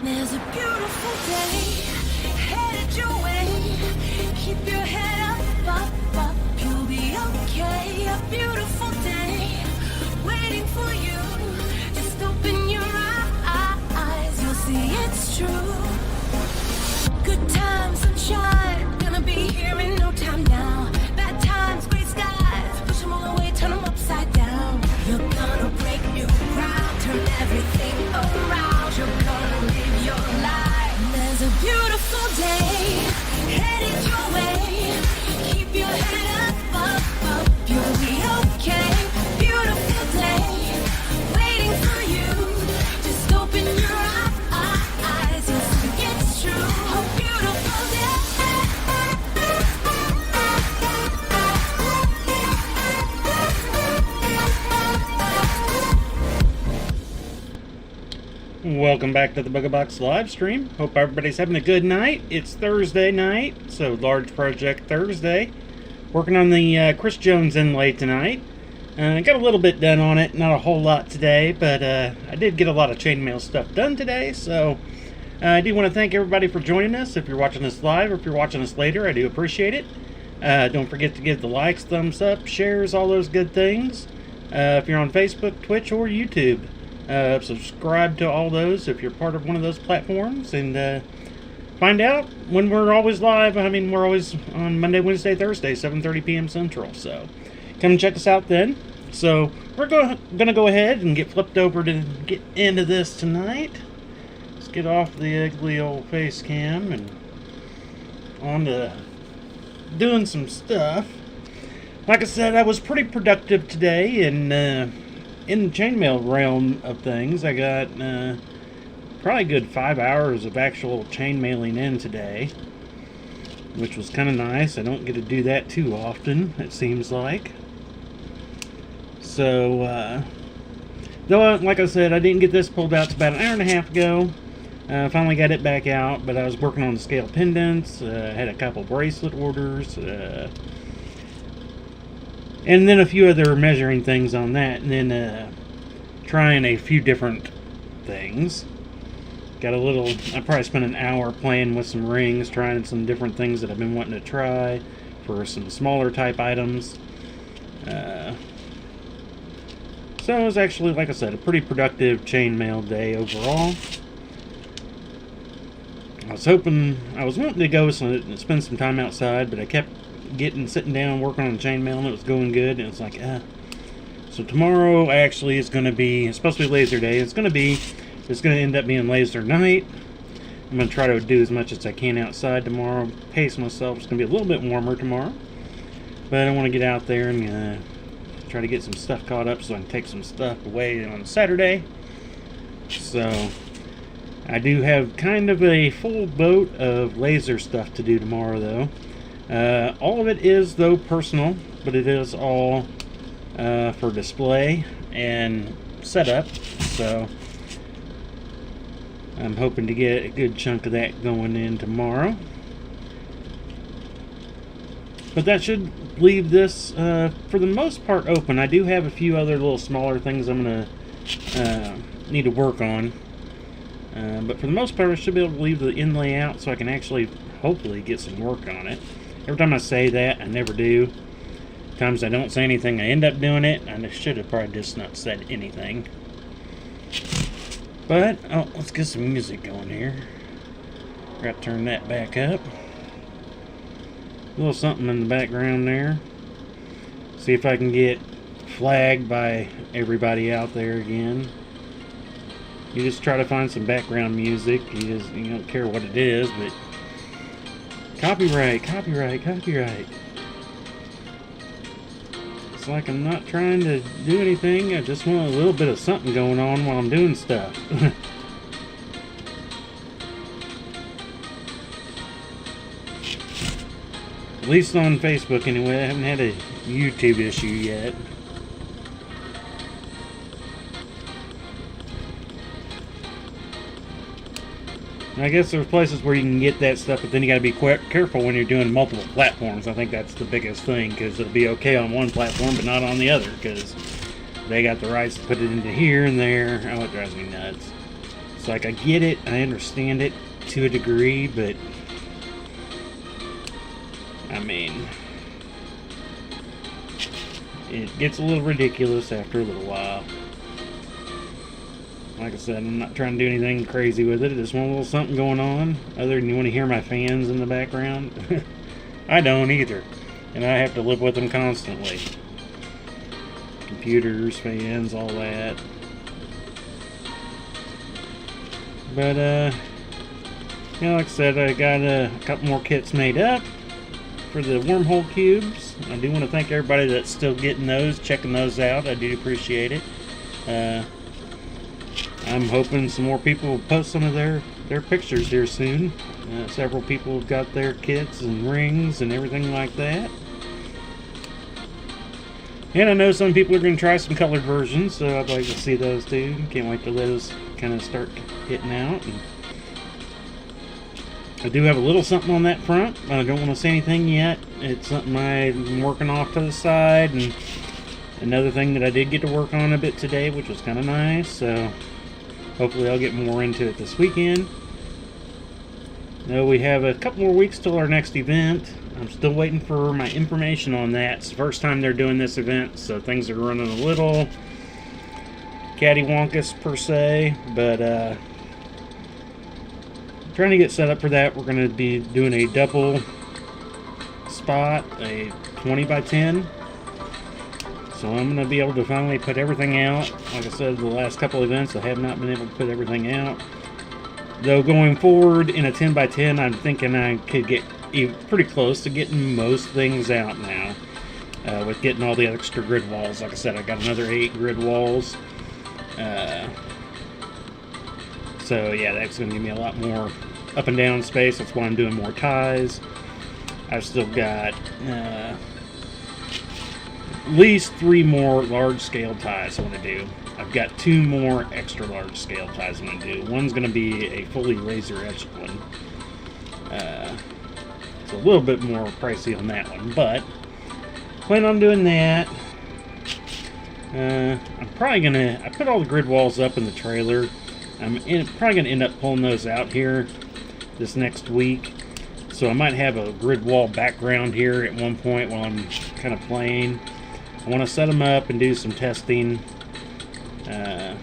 There's a beautiful day headed your way. Keep your head up, you'll be okay. A beautiful day waiting for you. Just open your eyes, you'll see it's true. Good times, sunshine, gonna be here in no time now. Bad times, gray skies, push them all away, turn them upside down. You're gonna break new ground, turn everything around. You're gonna live your life. There's a beautiful day headed your way. Keep your head up, you'll be okay. Beautiful day waiting for you. Just open your eyes, you'll see it's true. A beautiful day. Welcome back to the Booga Box live stream. Hope everybody's having a good night. It's Thursday night, so Large Project Thursday. Working on the Chris Jones inlay tonight. Got a little bit done on it, not a whole lot today, but I did get a lot of chainmail stuff done today, so I do want to thank everybody for joining us. If you're watching this live or if you're watching us later, I do appreciate it. Don't forget to give the likes, thumbs up, shares, all those good things. If you're on Facebook, Twitch, or YouTube. Subscribe to all those if you're part of one of those platforms, and find out when we're always live. I mean, we're always on Monday, Wednesday, Thursday, 7:30 p.m. Central, so come and check us out then. So we're gonna go ahead and get flipped over to get into this tonight. Let's get off the ugly old face cam and on to doing some stuff. Like I said, I was pretty productive today, and in the chainmail realm of things, I got probably a good 5 hours of actual chainmailing in today, which was kind of nice. I don't get to do that too often, it seems like. So, though, like I said, I didn't get this pulled out about an hour and a half ago. Finally got it back out, but I was working on the scale pendants, had a couple bracelet orders, and then a few other measuring things on that, and then trying a few different things. I probably spent an hour playing with some rings, trying some different things that I've been wanting to try for some smaller type items. So it was actually, like I said, a pretty productive chainmail day overall. I was wanting to go and spend some time outside, but I kept sitting down, working on the chainmail, and it was going good, and it's like, So tomorrow actually is going to be, it's supposed to be laser day. It's going to end up being laser night. I'm going to try to do as much as I can outside tomorrow. Pace myself. It's going to be a little bit warmer tomorrow. But I want to get out there and try to get some stuff caught up so I can take some stuff away on Saturday. So I do have kind of a full boat of laser stuff to do tomorrow, though. All of it is, though, personal, but it is all for display and setup, so I'm hoping to get a good chunk of that going in tomorrow. But that should leave this, for the most part, open. I do have a few other little smaller things I'm going to need to work on. But for the most part, I should be able to leave the inlay out so I can actually, hopefully, get some work on it. Every time I say that, I never do. Times I don't say anything, I end up doing it, and I should have probably just not said anything. But, let's get some music going here. Got to turn that back up. A little something in the background there. See if I can get flagged by everybody out there again. You just try to find some background music. You don't care what it is, but copyright. It's like I'm not trying to do anything. I just want a little bit of something going on while I'm doing stuff. At least on Facebook anyway. I haven't had a YouTube issue yet. I guess there's places where you can get that stuff, but then you got to be careful when you're doing multiple platforms. I think that's the biggest thing, because it'll be okay on one platform but not on the other, because they got the rights to put it into here and there. Oh, it drives me nuts. It's like I get it, I understand it to a degree, but I mean, it gets a little ridiculous after a little while. Like I said, I'm not trying to do anything crazy with it. I just want a little something going on. Other than you want to hear my fans in the background. I don't either. And I have to live with them constantly. Computers, fans, all that. But, like I said, I got a couple more kits made up for the wormhole cubes. I do want to thank everybody that's still getting those, checking those out. I do appreciate it. I'm hoping some more people will post some of their pictures here soon. Several people have got their kits and rings and everything like that. And I know some people are going to try some colored versions, so I'd like to see those too. Can't wait till those kind of start hitting out. And I do have a little something on that front. I don't want to say anything yet. It's something I'm working off to the side. And another thing that I did get to work on a bit today, which was kind of nice. So hopefully I'll get more into it this weekend. Now we have a couple more weeks till our next event. I'm still waiting for my information on that. It's the first time they're doing this event, so things are running a little cattywampus per se, but trying to get set up for that. We're going to be doing a double spot, a 20 by 10. So I'm going to be able to finally put everything out. Like I said, the last couple events I have not been able to put everything out. Though going forward in a 10 by 10, I'm thinking I could get pretty close to getting most things out now. With getting all the extra grid walls. Like I said, I got another 8 grid walls. So yeah, that's going to give me a lot more up and down space. That's why I'm doing more ties. I've still got at least 3 more large scale ties I want to do. I've got 2 more extra large scale ties I want to do. One's going to be a fully laser etched one. It's a little bit more pricey on that one, but plan on doing that. I'm probably gonna. I put all the grid walls up in the trailer. Probably gonna end up pulling those out here this next week. So I might have a grid wall background here at one point while I'm kind of playing. I want to set them up and do some testing to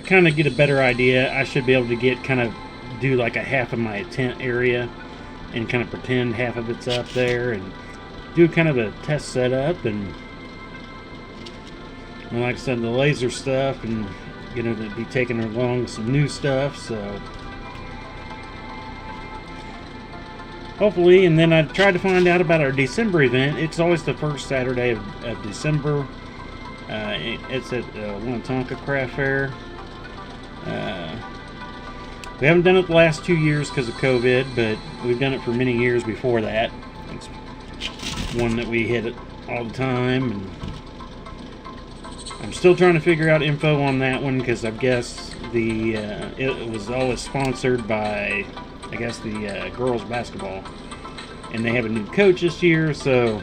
kind of get a better idea. I should be able to get do like a half of my tent area and kind of pretend half of it's up there and do kind of a test setup. And like I said, the laser stuff, and to be taking along some new stuff, so hopefully. And then I tried to find out about our December event. It's always the first Saturday of December. It's at Winnetonka Craft Fair. We haven't done it the last 2 years because of COVID, but we've done it for many years before that. It's one that we hit it all the time, and I'm still trying to figure out info on that one because I guess it was always sponsored by, I guess, the girls basketball, and they have a new coach this year, so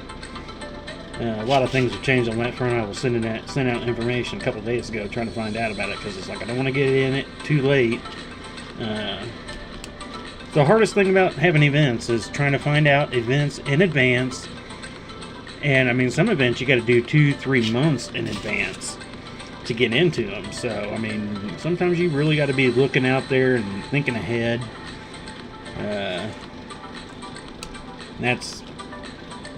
a lot of things have changed on that front. I was sent out information a couple days ago trying to find out about it because it's like I don't want to get in it too late. The hardest thing about having events is trying to find out events in advance. And I mean, some events you got to do 2-3 months in advance to get into them. So I mean, sometimes you really got to be looking out there and thinking ahead. That's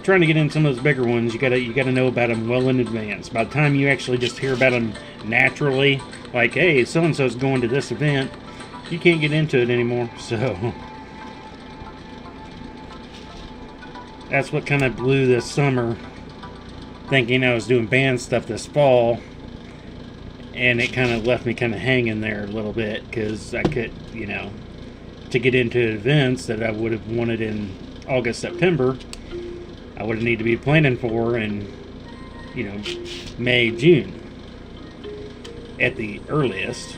trying to get in some of those bigger ones. You gotta know about them well in advance. By the time you actually just hear about them naturally, like, hey, so and so's going to this event, you can't get into it anymore. So that's what kind of blew this summer, thinking I was doing band stuff this fall, and it kind of left me kind of hanging there a little bit because I could, to get into events that I would have wanted in August, September, I would have needed to be planning for in, May, June at the earliest.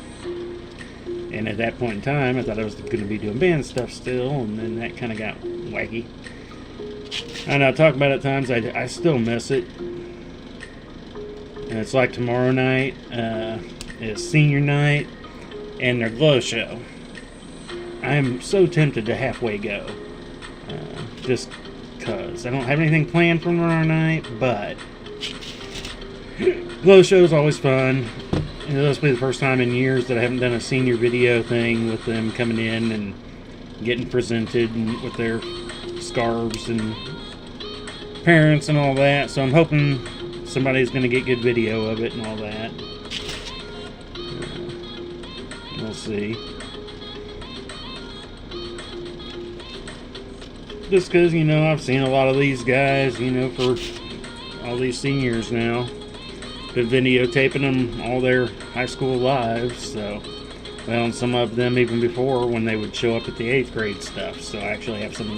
And at that point in time, I thought I was going to be doing band stuff still, and then that kind of got wacky. I know I talk about it at times, I still miss it. And it's like tomorrow night is senior night. and their glow show. I am so tempted to halfway go, just because I don't have anything planned for tomorrow night, but glow show is always fun. And this will be the first time in years that I haven't done a senior video thing with them coming in and getting presented and with their scarves and parents and all that. So I'm hoping somebody's going to get good video of it and all that. We'll see. Just because, you know, I've seen a lot of these guys, you know, for all these seniors now. Been videotaping them all their high school lives, so, well, and some of them even before when they would show up at the 8th grade stuff. So I actually have some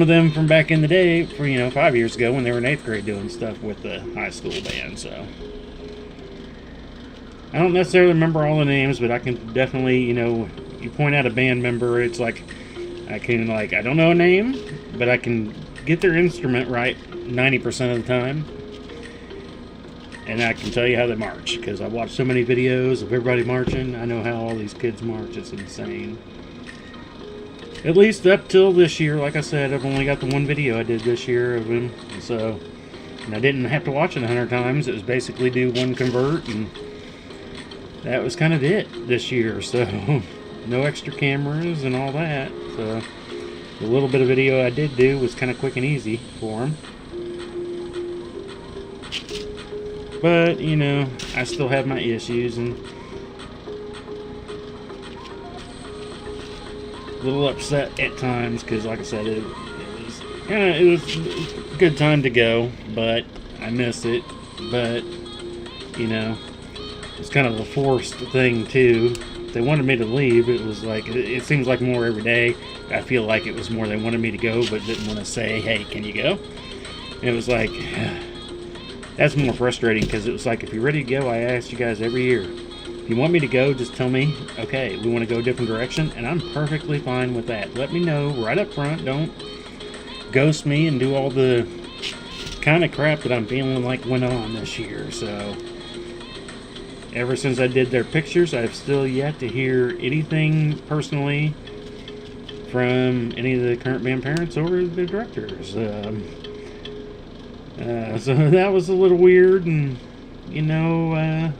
of them from back in the day, for, you know, 5 years ago when they were in 8th grade doing stuff with the high school band. So I don't necessarily remember all the names, but I can definitely, you know, you point out a band member, it's like I don't know a name, but I can get their instrument right 90% of the time. And I can tell you how they march, because I watched so many videos of everybody marching. I know how all these kids march. It's insane. At least up till this year, like I said, I've only got the one video I did this year of him. So, and I didn't have to watch it 100 times. It was basically do one convert, and that was kind of it this year. So, no extra cameras and all that. So, the little bit of video I did do was kind of quick and easy for him. But, you know, I still have my issues and a little upset at times because, like I said, it was a good time to go, but I missed it. But, you know, it's kind of a forced thing too. If they wanted me to leave, it was like, it seems like more every day. I feel like it was more they wanted me to go, but didn't want to say, hey, can you go? And it was like, that's more frustrating because it was like, if you're ready to go, I ask you guys every year. If you want me to go, just tell me, okay, we want to go a different direction, and I'm perfectly fine with that. Let me know right up front. Don't ghost me and do all the kind of crap that I'm feeling like went on this year. So, ever since I did their pictures, I've still yet to hear anything personally from any of the current band parents or the directors. So that was a little weird, and, you know,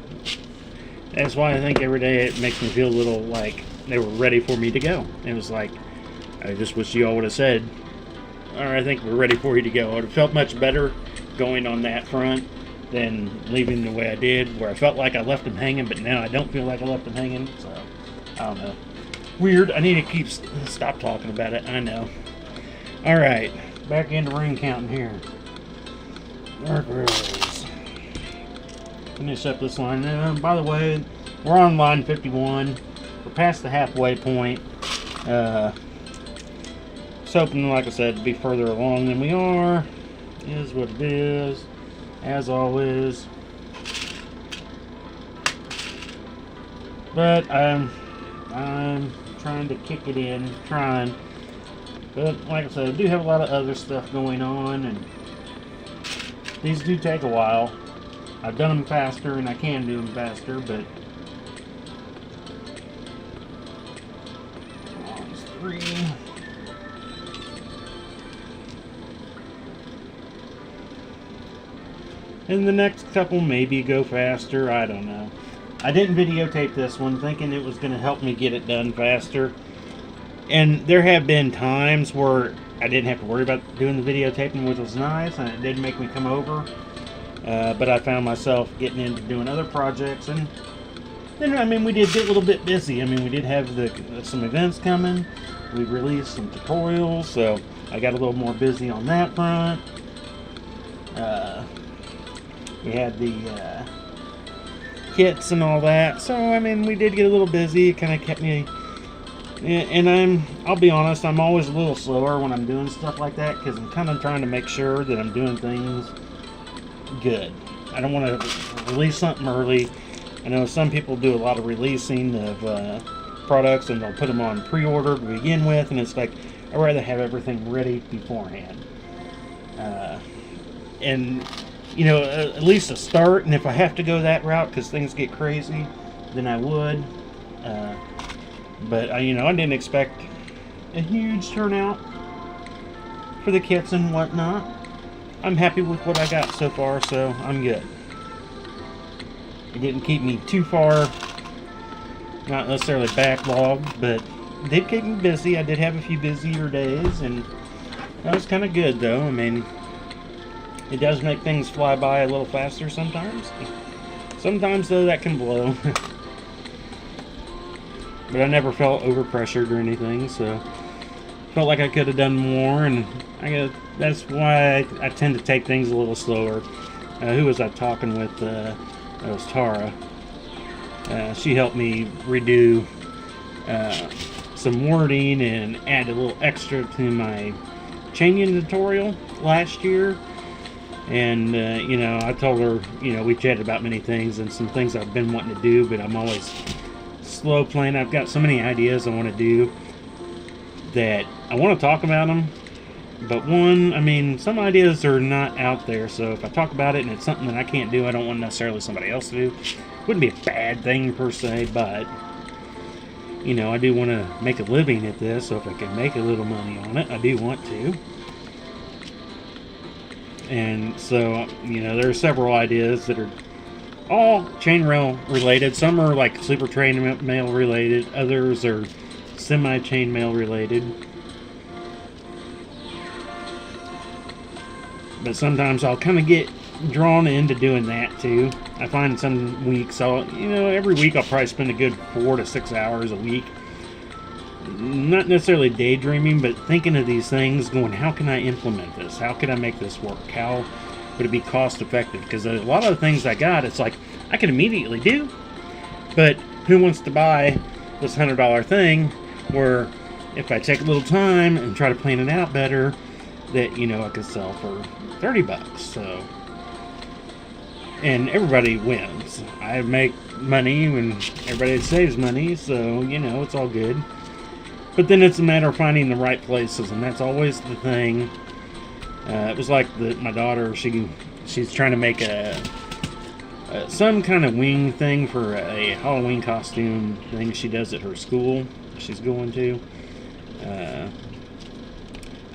that's why I think every day it makes me feel a little like they were ready for me to go. It was like, I just wish you all would have said, all right, I think we're ready for you to go. It would have felt much better going on that front than leaving the way I did, where I felt like I left them hanging, but now I don't feel like I left them hanging. So, I don't know. Weird. I need to stop talking about it. I know. All right, back into ring counting here. Dark Rose. Finish up this line. By the way, we're on line 51. We're past the halfway point. Just hoping, like I said, to be further along than we are. Is what it is, as always. But I'm trying to kick it in, But like I said, I do have a lot of other stuff going on, and these do take a while. I've done them faster, and I can do them faster, but it's 3. And the next couple maybe go faster, I don't know. I didn't videotape this one thinking it was going to help me get it done faster. And there have been times where I didn't have to worry about doing the videotaping, which was nice, and it did make me come over. But I found myself getting into doing other projects, and then, I mean, we did get a little bit busy. I mean, we did have some events coming. We released some tutorials, so I got a little more busy on that front. We had the kits and all that, so, I mean, we did get a little busy. It kind of kept me... And I'll be honest, I'm always a little slower when I'm doing stuff like that, because I'm kind of trying to make sure that I'm doing things good. I don't want to release something early. I know some people do a lot of releasing of products, and they'll put them on pre-order to begin with, and it's like, I'd rather have everything ready beforehand. And, you know, at least a start, and if I have to go that route because things get crazy, than I would. But I didn't expect a huge turnout for the kits and whatnot. I'm happy with what I got so far, so I'm good. It didn't keep me too far, not necessarily backlogged, but it did keep me busy. I did have a few busier days, and that was kind of good, though. I mean, it does make things fly by a little faster sometimes. Sometimes, though, that can blow. But I never felt overpressured or anything, so felt like I could have done more, and that's why I tend to take things a little slower. Who was I talking with? That was Tara. She helped me redo some wording and add a little extra to my chaining tutorial last year. And, I told her, we chatted about many things and some things I've been wanting to do, but I'm always slow playing. I've got so many ideas I want to do that I want to talk about them. But some ideas are not out there, so if I talk about it and it's something that I can't do, I don't want necessarily somebody else to do. Wouldn't be a bad thing per se, but, I do want to make a living at this, so if I can make a little money on it, I do want to. And so, there are several ideas that are all chainmail related. Some are like super chainmail related. Others are semi-chainmail related. But sometimes I'll kind of get drawn into doing that too. I find some weeks every week I'll probably spend a good 4 to 6 hours a week. Not necessarily daydreaming, but thinking of these things, going, how can I implement this? How can I make this work? How would it be cost effective? Because a lot of the things I got, it's like, I can immediately do, but who wants to buy this $100 thing where if I take a little time and try to plan it out better, that, I could sell for $30, so. And everybody wins. I make money and everybody saves money, so, it's all good. But then it's a matter of finding the right places, and that's always the thing. It was like my daughter, she's trying to make some kind of wing thing for a Halloween costume thing she does at her school she's going to.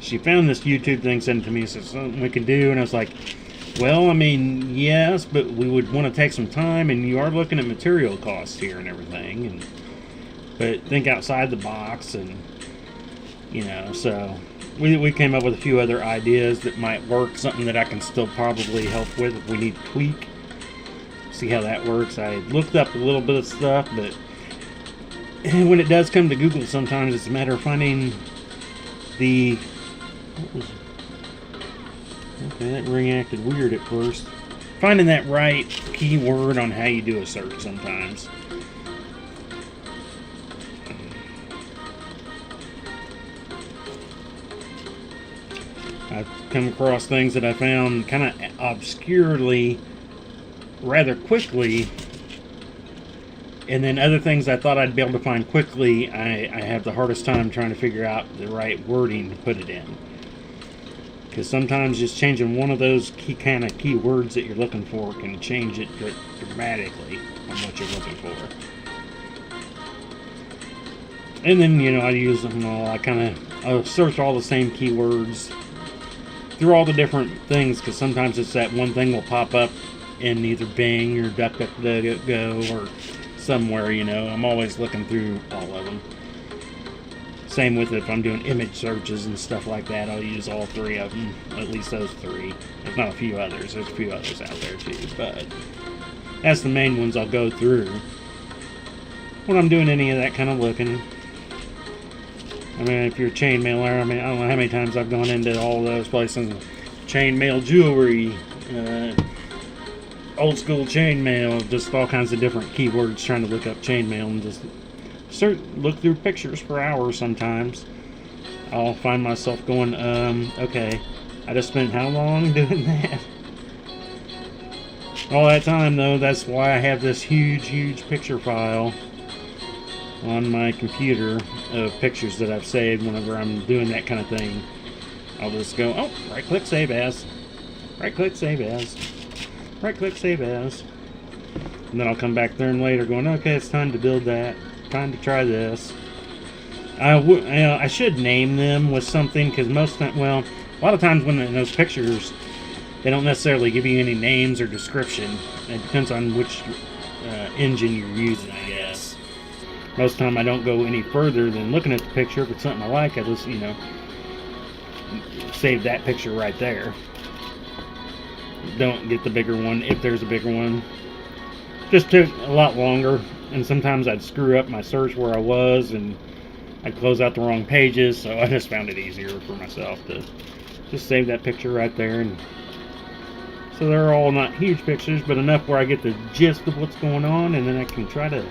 She found this YouTube thing, sent it to me, said something we could do, and I was like, well, yes, but we would want to take some time, and you are looking at material costs here and everything, but think outside the box, and so we came up with a few other ideas that might work, something that I can still probably help with if we need to tweak, see how that works. I looked up a little bit of stuff, but when it does come to Google, sometimes it's a matter of finding okay, that ring acted weird at first. Finding that right keyword on how you do a search sometimes. I've come across things that I found kind of obscurely rather quickly, and then other things I thought I'd be able to find quickly, I have the hardest time trying to figure out the right wording to put it in. Because sometimes just changing one of those kind of keywords that you're looking for can change it dramatically on what you're looking for. And then, I use them all. I'll search all the same keywords through all the different things, because sometimes it's that one thing will pop up in either Bing or DuckDuckGo or somewhere, I'm always looking through all of them. Same with if I'm doing image searches and stuff like that, I'll use all three of them, at least those three. If not a few others, there's a few others out there too, but that's the main ones I'll go through when I'm doing any of that kind of looking. If you're a chainmailer, I don't know how many times I've gone into all those places, chainmail jewelry, old school chainmail, just all kinds of different keywords trying to look up chainmail, and just look through pictures for hours sometimes. I'll find myself going, okay, I just spent how long doing that? All that time, though, that's why I have this huge picture file on my computer of pictures that I've saved whenever I'm doing that kind of thing. I'll just go, right click, save as. Right click, save as. Right click, save as. And then I'll come back there and later going, okay, it's time to build that. Time to try this. I should name them with something because most time, well, a lot of times when in those pictures, they don't necessarily give you any names or description. It depends on which engine you're using, I guess. Most of the time I don't go any further than looking at the picture. If it's something I like, I just, save that picture right there. Don't get the bigger one if there's a bigger one. Just took a lot longer, and sometimes I'd screw up my search where I was, and I'd close out the wrong pages, so I just found it easier for myself to just save that picture right there. And so they're all not huge pictures, but enough where I get the gist of what's going on, and then I can try to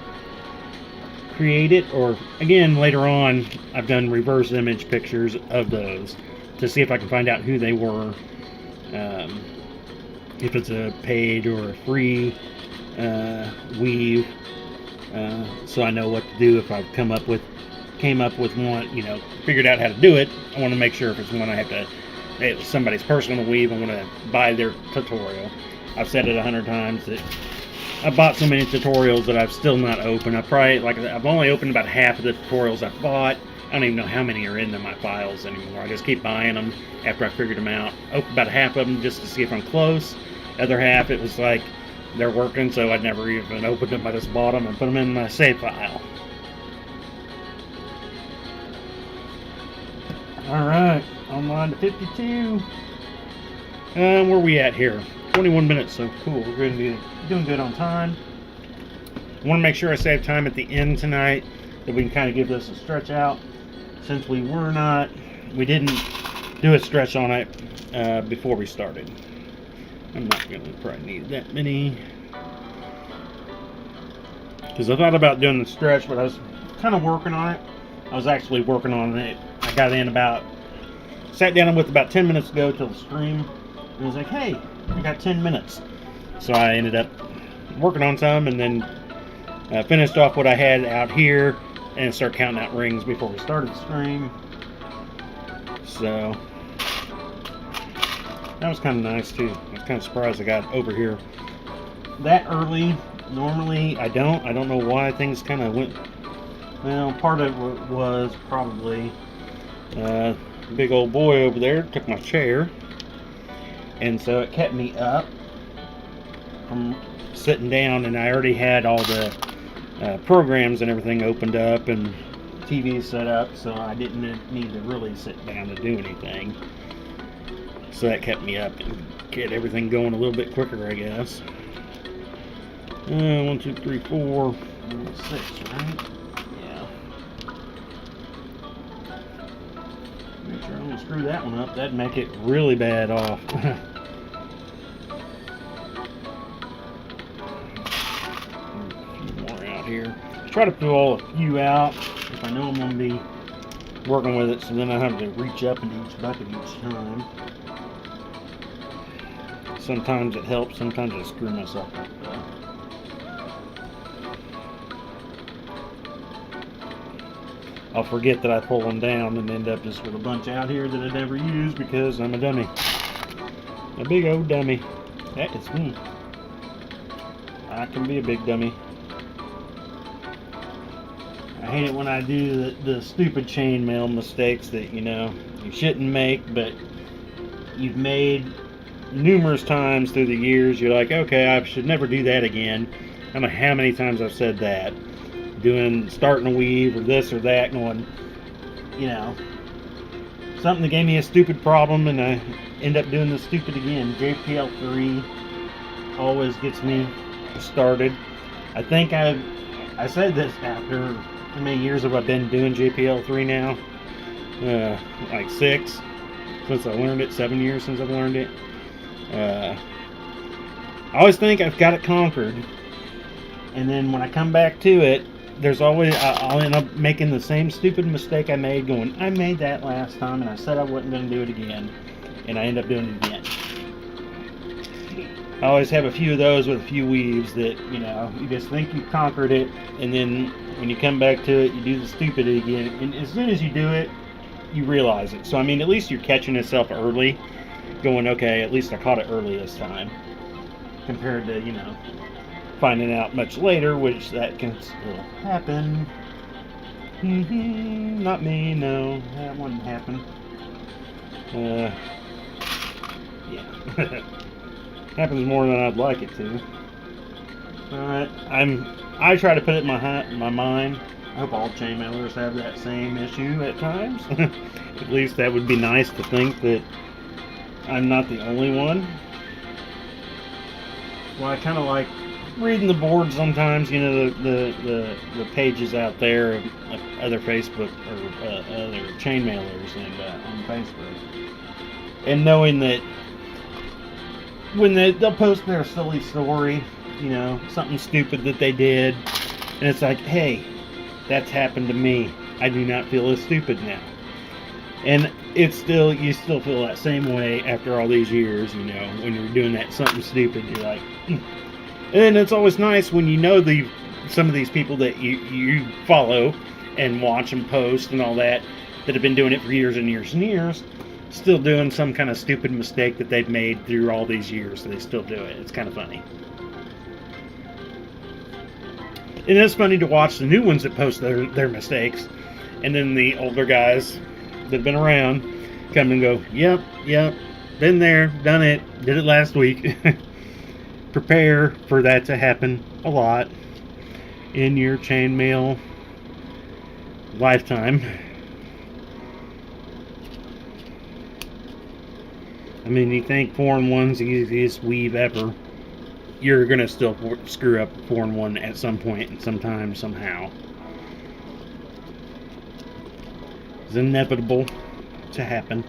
create it. Or again, later on, I've done reverse image pictures of those to see if I can find out who they were, if it's a paid or a free weave, so I know what to do if I've came up with one, figured out how to do it. I want to make sure if it's one I have to, it's somebody's personal weave, I want to buy their tutorial. I've said it 100 times that I bought so many tutorials that I've still not opened. I've only opened about half of the tutorials I've bought. I don't even know how many are in my files anymore. I just keep buying them after I figured them out. Opened about half of them just to see if I'm close. Other half, it was like they're working, so I'd never even opened them. I just bought them and put them in my save file. Alright, online to 52. Where are we at here? 21 minutes, so cool. We're going to be doing good on time. I want to make sure I save time at the end tonight, that we can kind of give this a stretch out. Since we didn't do a stretch on it before we started. I'm not going to probably need that many. Because I thought about doing the stretch, but I was kind of working on it. I was actually working on it. I got in sat down with about 10 minutes ago till the stream. And I was like, hey, I got 10 minutes. So I ended up working on some and then finished off what I had out here and started counting out rings before we started the stream. So that was kind of nice too. I was kind of surprised I got over here that early. Normally I don't know why things kind of went. Well, part of it was probably big old boy over there took my chair, and so it kept me up from sitting down, and I already had all the programs and everything opened up and TV set up, so I didn't need to really sit down to do anything. So that kept me up and get everything going a little bit quicker, I guess. 1, 2, 3, 4, 6, right? Yeah. Make sure I don't screw that one up. That'd make it really bad off. A few more out here. Try to pull a few out if I know I'm going to be working with it, so then I have to reach up into each bucket each time. Sometimes it helps, sometimes I screw myself up though. I'll forget that I pull them down and end up just with a bunch out here that I never use because I'm a dummy. A big old dummy. That is me. I can be a big dummy. I hate it when I do the stupid chainmail mistakes that, you shouldn't make, but you've made numerous times through the years. You're like, okay, I should never do that again. I don't know how many times I've said that. Starting a weave or this or that, going, something that gave me a stupid problem, and I end up doing the stupid again. JPL 3 always gets me started. I think I said this after how many years have I been doing JPL 3 now? Like 6 since I learned it. 7 years since I've learned it. I always think I've got it conquered, and then when I come back to it, I'll end up making the same stupid mistake I made, going, I made that last time and I said I wasn't going to do it again, and I end up doing it again. I always have a few of those with a few weaves that, you just think you conquered it, and then when you come back to it, you do the stupid again, and as soon as you do it, you realize it. So, at least you're catching yourself early, going, okay, at least I caught it early this time, compared to, finding out much later, which that can still happen. Not me, no, that wouldn't happen. Yeah. Happens more than I'd like it to. But I try to put it in my mind. I hope all chainmailers have that same issue at times. At least that would be nice to think that I'm not the only one. Well, I kind of like reading the boards sometimes, you know, the pages out there of other Facebook or other chainmailers and on Facebook, and knowing that when they'll post their silly story, you know, something stupid that they did, and it's like, hey, that's happened to me. I do not feel as stupid now. And you still feel that same way after all these years, you know, when you're doing that something stupid, you're like, And it's always nice when you know some of these people that you follow and watch and post and all that have been doing it for years and years and years, still doing some kind of stupid mistake that they've made through all these years. They still do it. It's kind of funny. And it's funny to watch the new ones that post their mistakes, and then the older guys that have been around come and go, yep, been there, done it, did it last week. Prepare for that to happen a lot in your chainmail lifetime. I mean, you think 4-in-1's the easiest weave ever. You're going to still screw up 4-in-1 at some point, sometime, somehow. It's inevitable to happen.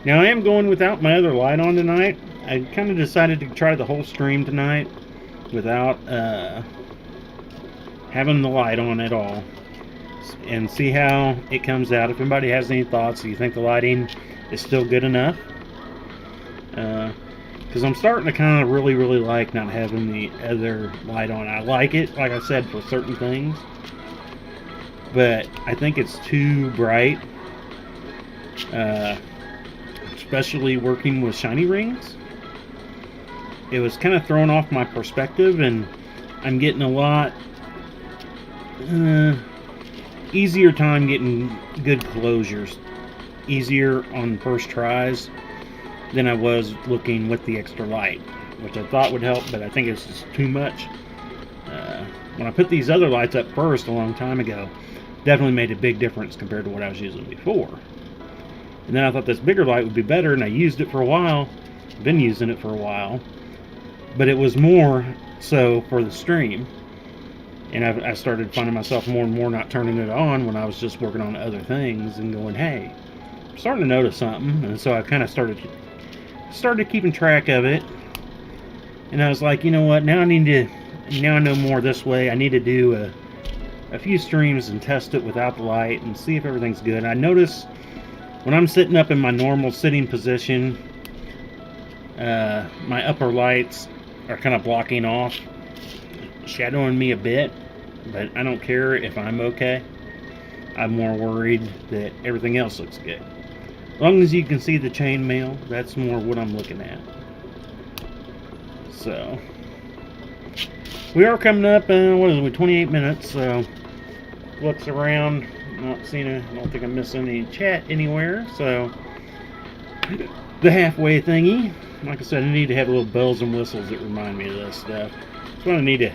Now, I am going without my other light on tonight. I kind of decided to try the whole stream tonight without having the light on at all, and see how it comes out. If anybody has any thoughts, do you think the lighting is still good enough? Because I'm starting to kind of really like not having the other light on. I like it, like I said, for certain things, but I think it's too bright, especially working with shiny rings. It was kind of throwing off my perspective, and I'm getting a lot easier time getting good closures, easier on first tries than I was looking with the extra light, which I thought would help, but I think it's just too much. When I put these other lights up first a long time ago, definitely made a big difference compared to what I was using before. And then I thought this bigger light would be better, and I used it for a while. Been using it for a while, but it was more so for the stream, and I started finding myself more and more not turning it on when I was just working on other things and going, hey, I'm starting to notice something. And so I kind of started keeping track of it, and I was like, you know what, now I know more this way. I need to do a few streams and test it without the light and see if everything's good. I notice when I'm sitting up in my normal sitting position, my upper lights are kind of blocking off, shadowing me a bit, but I don't care if I'm okay. I'm more worried that everything else looks good. As long as you can see the chainmail, that's more what I'm looking at. So we are coming up, 28 minutes, so looks around, not seeing I don't think I'm missing any chat anywhere, so the halfway thingy. Like I said, I need to have little bells and whistles that remind me of this stuff. That's what I need to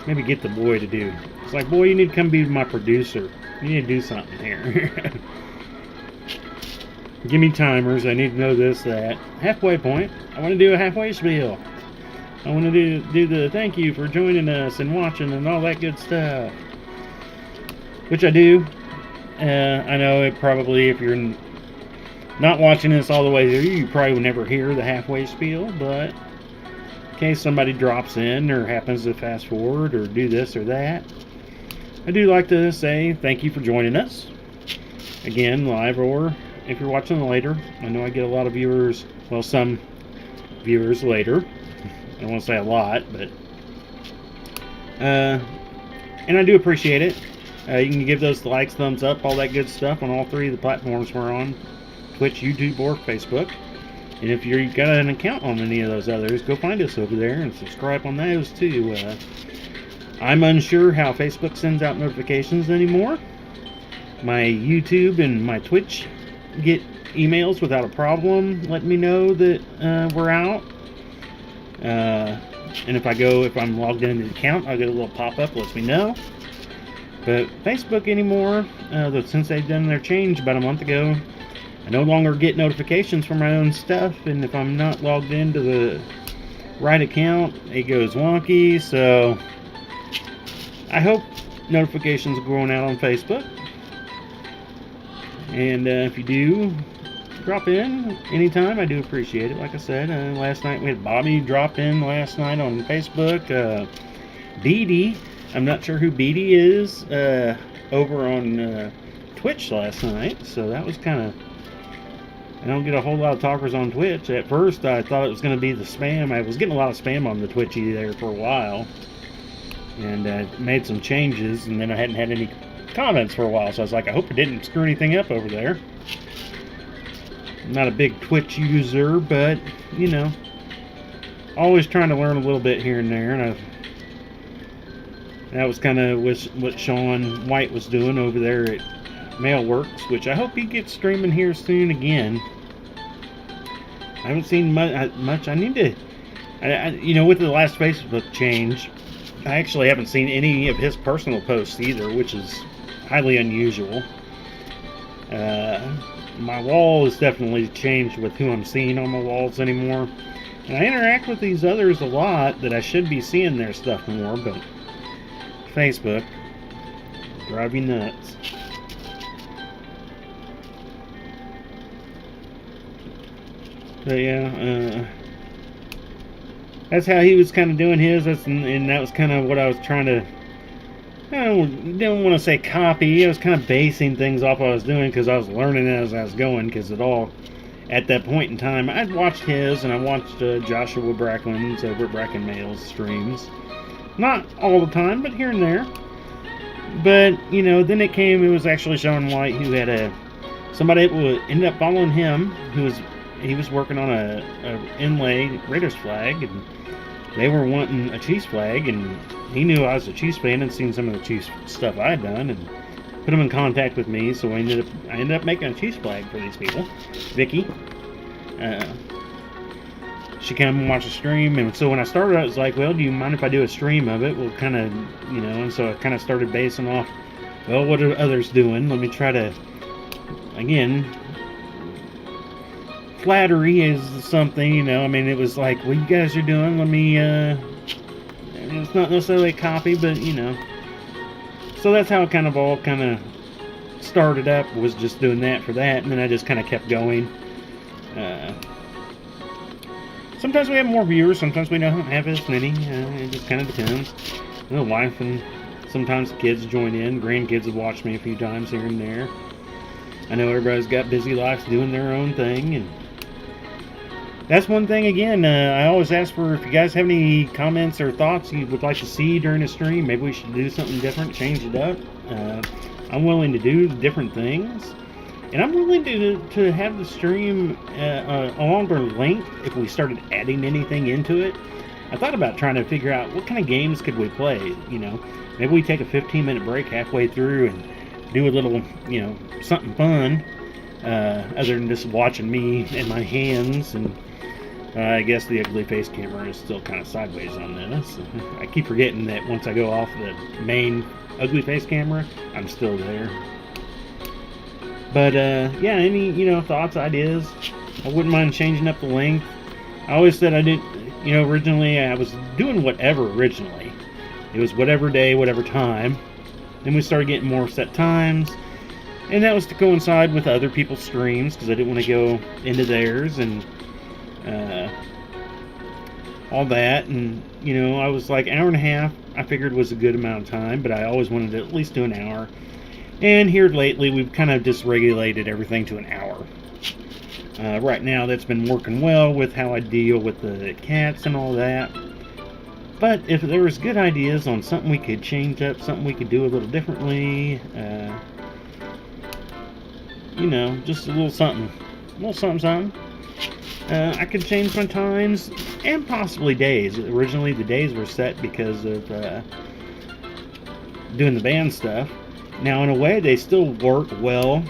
maybe get the boy to do. It's like, boy, you need to come be my producer. You need to do something here. Give me timers. I need to know this, that. Halfway point. I want to do a halfway spiel. I want to do the thank you for joining us and watching and all that good stuff. Which I do. I know it probably, if you're not watching this all the way through, you probably will never hear the halfway spiel, but in case somebody drops in or happens to fast forward or do this or that, I do like to say thank you for joining us. Again, live or if you're watching later. I know I get a lot of viewers, well, some viewers later. I don't want to say a lot, but and I do appreciate it. You can give those likes, thumbs up, all that good stuff on all three of the platforms we're on: Twitch, YouTube, or Facebook. And if you've got an account on any of those others, go find us over there and subscribe on those too. I'm unsure how Facebook sends out notifications anymore. My YouTube and my Twitch get emails without a problem letting me know that we're out. And if I'm logged into the account, I'll get a little pop-up that lets me know. But Facebook anymore, since they've done their change about a month ago, I no longer get notifications for my own stuff, and if I'm not logged into the right account, it goes wonky. So I hope notifications are going out on Facebook. And if you do, drop in anytime. I do appreciate it. Like I said, last night we had Bobby drop in last night on Facebook. Beatty, I'm not sure who Beatty is, over on Twitch last night. So that was kind of... I don't get a whole lot of talkers on Twitch. At first, I thought it was going to be the spam. I was getting a lot of spam on the Twitchy there for a while. And made some changes, and then I hadn't had any comments for a while. So I was like, I hope it didn't screw anything up over there. I'm not a big Twitch user, but, you know, always trying to learn a little bit here and there. And that was kind of what Sean White was doing over there at Mailworks, which I hope he gets streaming here soon again. I haven't seen much. I need to, you know, with the last Facebook change, I actually haven't seen any of his personal posts either, which is highly unusual. My wall has definitely changed with who I'm seeing on my walls anymore. And I interact with these others a lot that I should be seeing their stuff more, but Facebook drive you nuts. But yeah, that's how he was kind of doing his. And that was kind of what I was trying to... I didn't want to say copy. I was kind of basing things off what I was doing because I was learning as I was going. Because at that point in time, I'd watched his and I watched Joshua Bracklin's over at Bracken Mail's streams. Not all the time, but here and there. But, you know, then it was actually Sean White who had somebody that ended up following him he was working on a inlay Raiders flag, and they were wanting a Chiefs flag, and he knew I was a Chiefs fan and seen some of the Chiefs stuff I'd done, and put him in contact with me. So I ended up making a Chiefs flag for these people. Vicky, she came and watched the stream, and so when I started, I was like, well, do you mind if I do a stream of it? We'll kind of, you know, and so I kind of started basing off, well, what are others doing? Let me try to, again, flattery is something, you know. I mean, it was like, what you guys are doing, let me, it's not necessarily a copy, but, you know. So that's how it all started up, was just doing that for that, and then I just kind of kept going. Sometimes we have more viewers, sometimes we don't have as many. It just kind of depends. You know, wife and sometimes kids join in. Grandkids have watched me a few times here and there. I know everybody's got busy lives doing their own thing, and that's one thing, again, I always ask for, if you guys have any comments or thoughts you would like to see during the stream, maybe we should do something different, change it up. I'm willing to do different things. And I'm willing to have the stream a longer length if we started adding anything into it. I thought about trying to figure out what kind of games could we play, you know. Maybe we take a 15-minute break halfway through and do a little, you know, something fun, other than just watching me and my hands. And I guess the ugly face camera is still kind of sideways on this. I keep forgetting that once I go off the main ugly face camera, I'm still there. But yeah, any, you know, thoughts, ideas? I wouldn't mind changing up the length. I always said I didn't, you know, originally I was doing whatever originally. It was whatever day, whatever time. Then we started getting more set times. And that was to coincide with other people's streams, because I didn't want to go into theirs and all that. And, you know, I was like, hour and a half, I figured was a good amount of time, but I always wanted to at least do an hour. And here lately, we've kind of dysregulated everything to an hour. Right now, that's been working well with how I deal with the cats and all that. But if there was good ideas on something we could change up, something we could do a little differently, you know, just a little something. A little something, something. I could change my times and possibly days. Originally, the days were set because of doing the band stuff. Now, in a way, they still work well.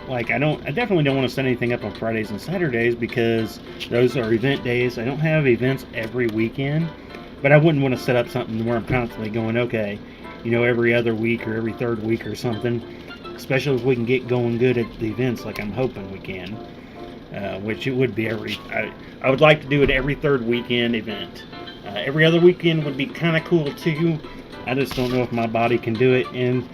Like, I definitely don't want to set anything up on Fridays and Saturdays because those are event days. I don't have events every weekend, but I wouldn't want to set up something where I'm constantly going, okay, every other week or every third week or something. Especially if we can get going good at the events, like I'm hoping we can. Which it would be I would like to do it every third weekend event. Every other weekend would be kind of cool too. I just don't know if my body can do it, and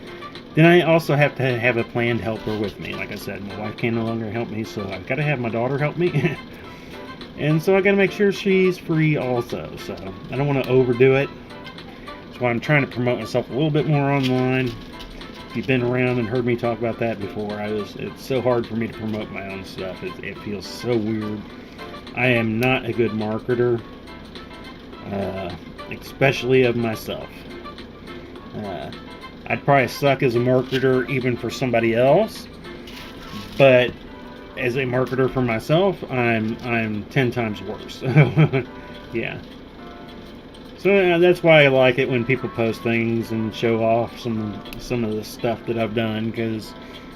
then I also have to have a planned helper with me. Like I said, my wife can no longer help me, so I've got to have my daughter help me. And so I got to make sure she's free also. So I don't want to overdo it. That's why I'm trying to promote myself a little bit more online. If you've been around and heard me talk about that before, it's so hard for me to promote my own stuff. It feels so weird. I am not a good marketer, especially of myself. I'd probably suck as a marketer even for somebody else, but as a marketer for myself, I'm 10 times worse. Yeah. So that's why I like it when people post things and show off some of the stuff that I've done, because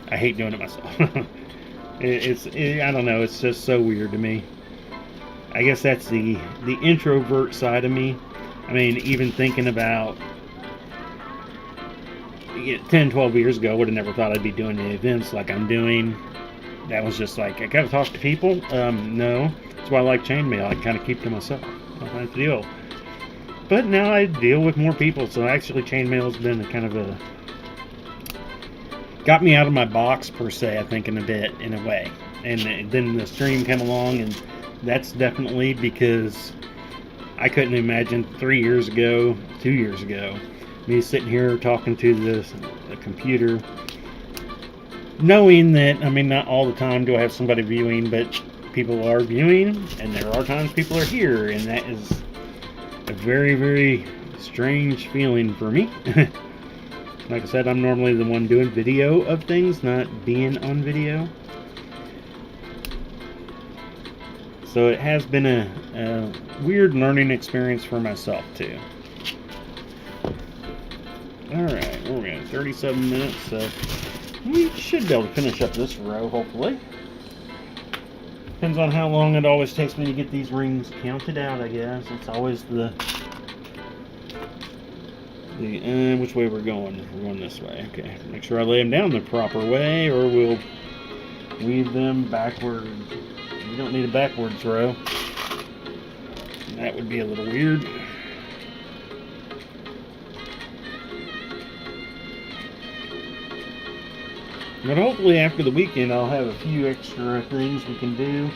I hate doing it myself. I don't know. It's just so weird to me. I guess that's the introvert side of me. I mean, even thinking about 10, 12 years ago, I would have never thought I'd be doing the events like I'm doing. That was just like, I gotta talk to people? No. That's why I like chainmail. I kind of keep to myself. I don't have to deal. But now I deal with more people, so actually chainmail has been got me out of my box per se, I think, in a way. And then the stream came along, and that's definitely because I couldn't imagine 3 years ago, 2 years ago, me sitting here talking to the computer, knowing that, I mean, not all the time do I have somebody viewing, but people are viewing, and there are times people are here, and that is a very, very strange feeling for me. Like I said, I'm normally the one doing video of things, not being on video. So it has been a weird learning experience for myself too. Alright, we're at 37 minutes, so we should be able to finish up this row, hopefully. Depends on how long it always takes me to get these rings counted out, I guess. It's always which way we're going? We're going this way. Okay. Make sure I lay them down the proper way, or we'll weave them backwards. You don't need a backwards row. That would be a little weird. But hopefully after the weekend I'll have a few extra things we can do.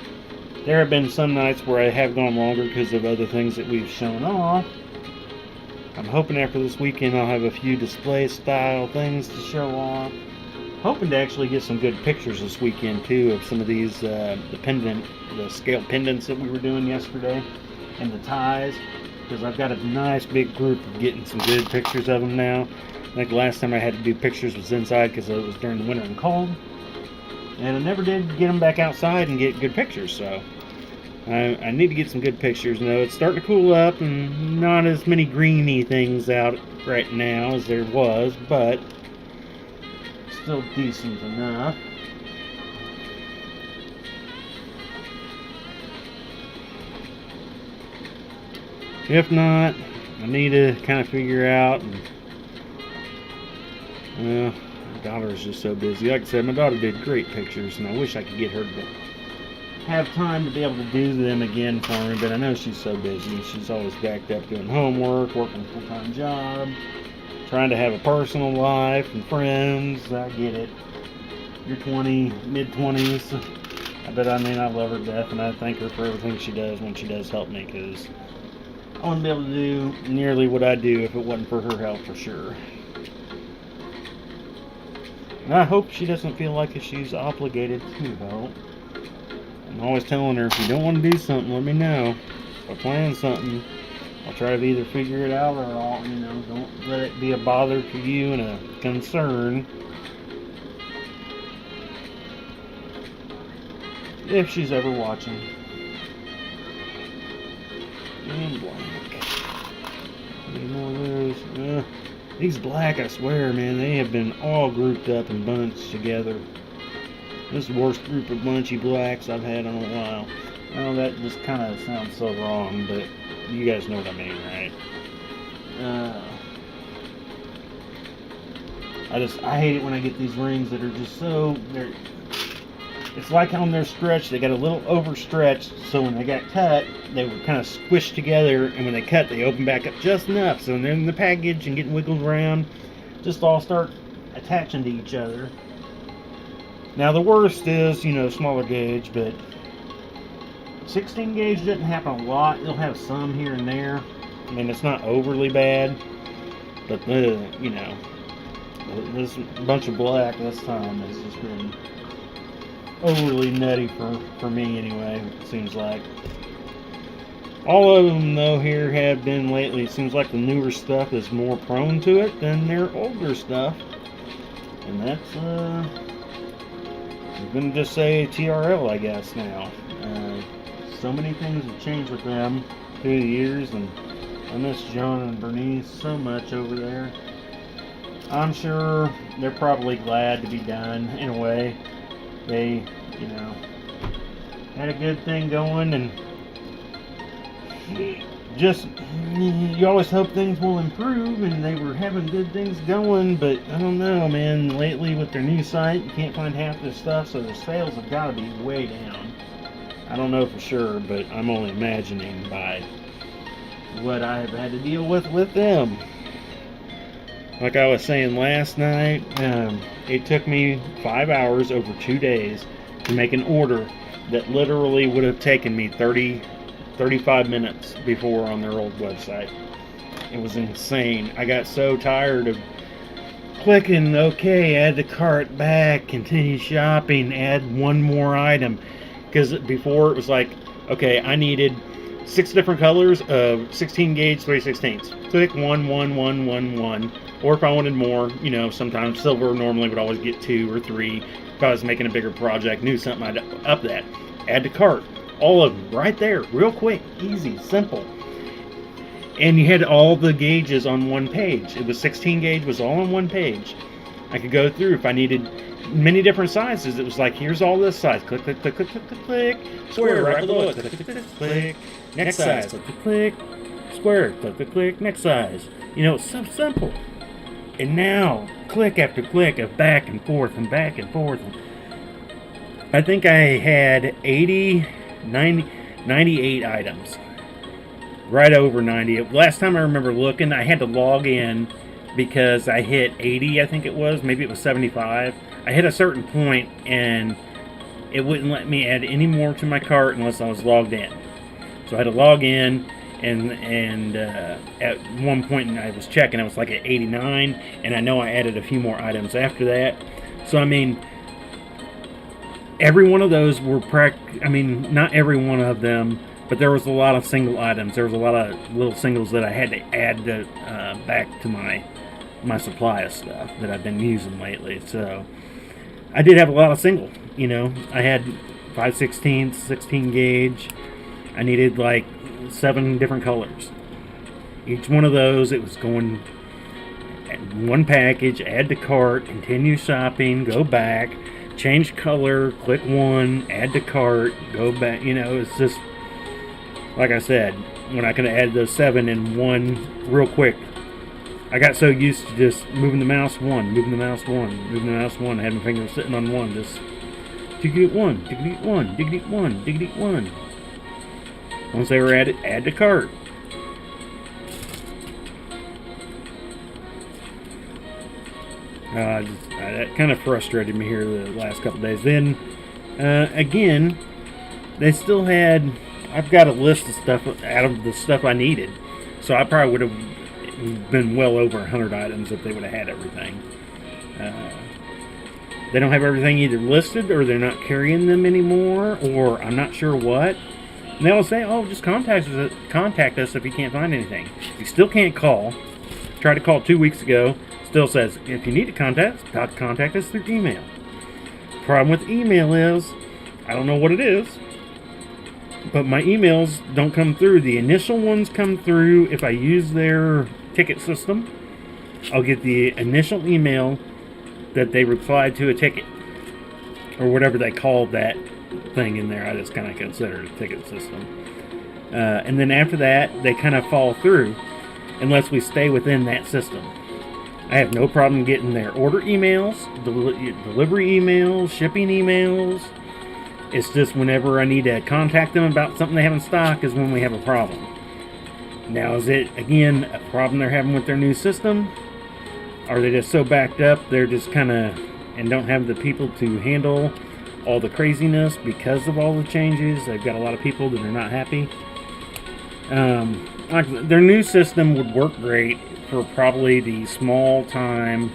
There have been some nights where I have gone longer because of other things that we've shown off. I'm hoping after this weekend I'll have a few display style things to show off. Hoping to actually get some good pictures this weekend too of some of these the scale pendants that we were doing yesterday, and the ties, because I've got a nice big group of getting some good pictures of them now. I think the last time I had to do pictures was inside because it was during the winter and cold, and I never did get them back outside and get good pictures, so I need to get some good pictures. Now it's starting to cool up and not as many greeny things out right now as there was, but still decent enough. If not, I need to kind of figure out. My daughter is just so busy. Like I said, my daughter did great pictures, and I wish I could get her to have time to be able to do them again for me, but I know she's so busy. She's always backed up doing homework, working a full-time job, trying to have a personal life and friends. I get it. You're 20, mid-20s. But I mean, I love her to death, and I thank her for everything she does when she does help me, because I wouldn't be able to do nearly what I do if it wasn't for her help, for sure. And I hope she doesn't feel like she's obligated to help. I'm always telling her, if you don't want to do something, let me know. If I plan something, I'll try to either figure it out, or I'll, don't let it be a bother to you and a concern. if she's ever watching. And black. Any more of those? These black, I swear, man, they have been all grouped up and bunched together. This is the worst group of bunchy blacks I've had in a while. Oh, that just kind of sounds so wrong, but you guys know what I mean, right? I hate it when I get these rings that are just so, it's like on their stretch, they got a little overstretched, so when they got cut, they were kind of squished together, and when they cut, they open back up just enough, so when they're in the package and getting wiggled around, just all start attaching to each other. Now the worst is, smaller gauge, but 16 gauge doesn't happen a lot. You'll have some here and there. I mean, it's not overly bad, but this bunch of black this time has just been overly nutty for me anyway, it seems like. All of them, though, here have been lately. It seems like the newer stuff is more prone to it than their older stuff. And that's, I'm going to just say TRL, I guess, now. So many things have changed with them through the years, and I miss John and Bernice so much over there. I'm sure they're probably glad to be done, in a way. They, had a good thing going, and just, you always hope things will improve, and they were having good things going, but I don't know, man. Lately, with their new site, you can't find half their stuff, so their sales have got to be way down. I don't know for sure, but I'm only imagining by what I have had to deal with them. Like I was saying last night, it took me 5 hours over 2 days to make an order that literally would have taken me 35 minutes before on their old website. It was insane. I got so tired of clicking, okay, add to cart, back, continue shopping, add one more item. Because before it was like, okay, I needed 6 different colors of 16 gauge 3/16. Click 1, 1, 1, 1, 1. Or if I wanted more, sometimes silver normally would always get 2 or 3. If I was making a bigger project, knew something, I'd up that. Add to cart. All of them right there, real quick, easy, simple. And you had all the gauges on one page. It was 16 gauge, was all on one page. I could go through if I needed many different sizes. It was like, here's all this size. Click, click, click, click, click, click, click. Square right below it. Click, click, click, click. Next size. Click, click, click. Square. Click, click, click. Next size. It's so simple. And now, click after click of back and forth and back and forth. I think I had 98 items. Right over 90. Last time I remember looking, I had to log in because I hit 80, I think it was. Maybe it was 75. I hit a certain point and it wouldn't let me add any more to my cart unless I was logged in. So I had to log in, and at one point I was checking, I was like at 89, and I know I added a few more items after that. So I mean, every one of those were not every one of them, but there was a lot of single items. There was a lot of little singles that I had to add back to my supply of stuff that I've been using lately. So I did have a lot of single. I had 5/16, 16 gauge. I needed like 7 different colors. Each one of those, it was going one package, add to cart, continue shopping, go back, change color, click 1, add to cart, go back. It's just, like I said, when I could have added those 7 in one real quick. I got so used to just moving the mouse 1, moving the mouse 1, moving the mouse 1, I had my fingers sitting on 1, just diggity 1, diggity 1, diggity 1, diggity 1. Once they were added, add to cart. That kind of frustrated me here the last couple days. Then, again, they still had, I've got a list of stuff out of the stuff I needed. So I probably would have been well over 100 items if they would have had everything. They don't have everything either listed, or they're not carrying them anymore, or I'm not sure what. And they all say, oh, just contact us if you can't find anything. You still can't call. Tried to call 2 weeks ago. Still says, if you need to contact us through email. Problem with email is, I don't know what it is, but my emails don't come through. The initial ones come through if I use their ticket system. I'll get the initial email that they replied to a ticket, or whatever they call that thing in there. I just kind of consider it a ticket system. And then after that, they kind of fall through unless we stay within that system. I have no problem getting their order emails, delivery emails, shipping emails. It's just whenever I need to contact them about something they have in stock is when we have a problem. Now, is it, again, a problem they're having with their new system? Are they just so backed up they're just kind of, and don't have the people to handle all the craziness because of all the changes? They've got a lot of people that are not happy. Their new system would work great for probably the small-time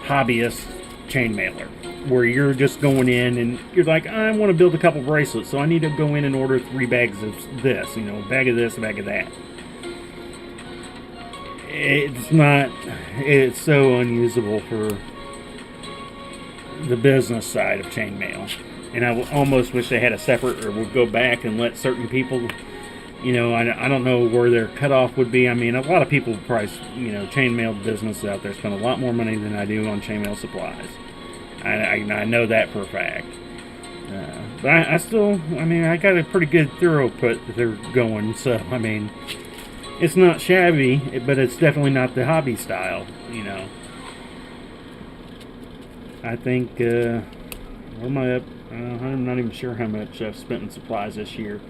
hobbyist chain mailer, where you're just going in and you're like, I want to build a couple bracelets, so I need to go in and order 3 bags of this, a bag of this, a bag of that. It's so unusable for the business side of chainmail. And I almost wish they had a separate, or would go back and let certain people, I don't know where their cutoff would be. I mean, a lot of people probably, chainmail businesses out there spend a lot more money than I do on chainmail supplies. I know that for a fact. But I still, I got a pretty good throughput that they're going, so, it's not shabby, but it's definitely not the hobby style, I think, what am I up? I'm not even sure how much I've spent in supplies this year.